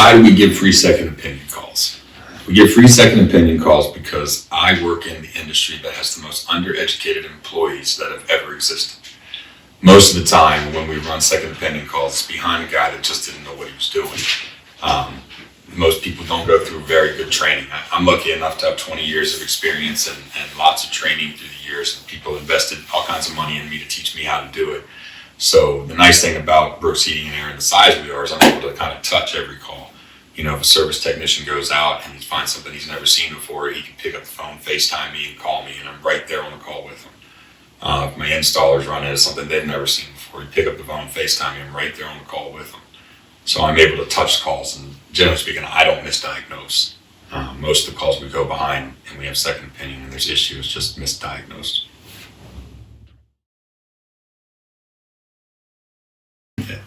why do we give free second opinion calls? We give free second opinion calls because I work in the industry that has the most undereducated employees that have ever existed. Most of the time when we run second opinion calls, it's behind a guy that just didn't know what he was doing. Most people don't go through very good training. I'm lucky enough to have 20 years of experience and lots of training through the years, and people invested all kinds of money in me to teach me how to do it. So the nice thing about Brooks Heating and Air and the size we are is I'm able to kind of touch every call. You know, if a service technician goes out and he finds something he's never seen before, he can pick up the phone, FaceTime me, and call me, and I'm right there on the call with him. If my installers run into something they've never seen before, he pick up the phone, FaceTime me, and I'm right there on the call with them. So I'm able to touch calls, and generally speaking, I don't misdiagnose. Most of the calls we go behind and we have second opinion and there's issues, just misdiagnosed. Okay.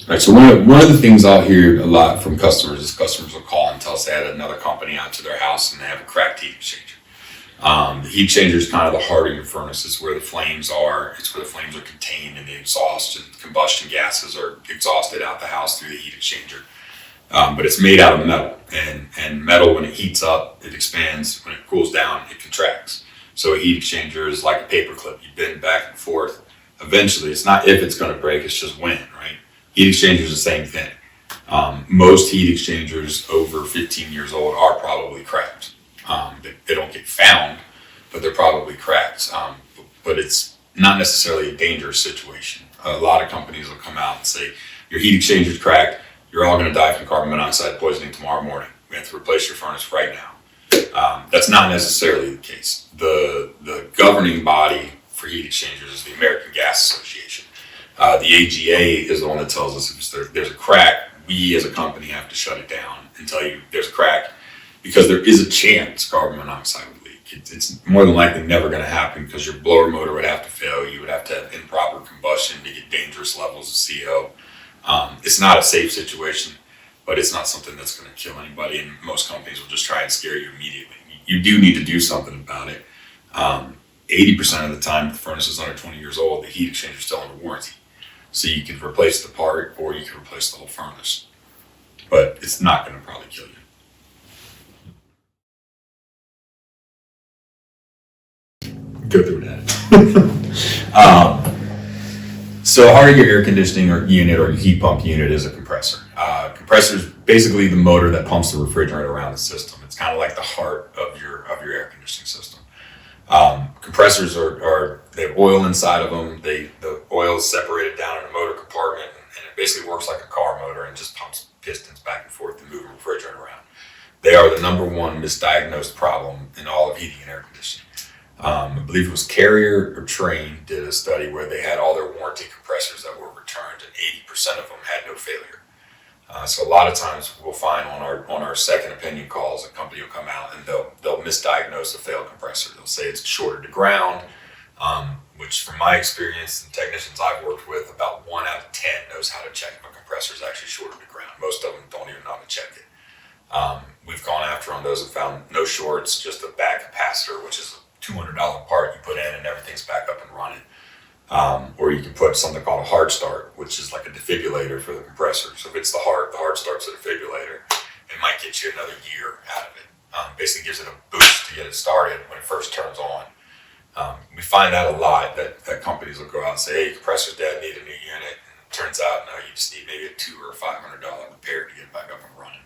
Right, so one of the things I'll hear a lot from customers is customers will call and tell us they had another company out to their house and they have a cracked heat exchanger. The heat exchanger is kind of the heart of your furnace. It's where the flames are. It's where the flames are contained and the exhaust and combustion gases are exhausted out the house through the heat exchanger. But it's made out of metal, and metal, when it heats up, it expands. When it cools down, it contracts. So a heat exchanger is like a paper clip. You bend back and forth. Eventually, it's not if it's going to break, it's just when, right? Heat exchangers are the same thing. Most heat exchangers over 15 years old are probably cracked. They don't get found, but they're probably cracked. But it's not necessarily a dangerous situation. A lot of companies will come out and say, your heat exchanger's cracked, you're all going to die from carbon monoxide poisoning tomorrow morning. We have to replace your furnace right now. That's not necessarily the case. The governing body for heat exchangers is the American Gas Association. The AGA is the one that tells us if there's a crack, we as a company have to shut it down and tell you there's a crack, because there is a chance carbon monoxide would leak. It's more than likely never going to happen because your blower motor would have to fail. You would have to have improper combustion to get dangerous levels of CO. It's not a safe situation, but it's not something that's going to kill anybody, and most companies will just try and scare you immediately. You do need to do something about it. 80% of the time, if the furnace is under 20 years old, the heat exchanger is still under warranty. So you can replace the part or you can replace the whole furnace, but it's not going to probably kill you. Go through that. So heart of your air conditioning or unit or your heat pump unit is a compressor. Compressor is basically the motor that pumps the refrigerant around the system. It's kind of like the heart of your air conditioning system. Compressors they have oil inside of them. The oil is separated down in a motor compartment, and it basically works like a car motor and just pumps pistons back and forth to move refrigerant around. They are the number one misdiagnosed problem in all of heating and air conditioning. I believe it was Carrier or Trane did a study where they had all their warranty compressors that were returned, and 80% of them had no failure. So a lot of times we'll find on our second opinion calls, a company will come out and they'll misdiagnose a failed compressor. They'll say it's shorted to ground, which from my experience and technicians I've worked with, about 1 out of 10 knows how to check if a compressor is actually shorted to ground. Most of them don't even know how to check it. We've gone after on those and found no shorts, just a bad capacitor, which is a $200 part you put in and everything's back up and running. Or you can put something called a hard start, which is like a defibrillator for the compressor. So if it's the hard start's a defibrillator, it might get you another year out of it. Basically gives it a boost to get it started when it first turns on. We find out a lot that companies will go out and say, hey, compressor's dead, need a new unit. And it turns out, no, you just need maybe a $200 or $500 repair to get it back up and running.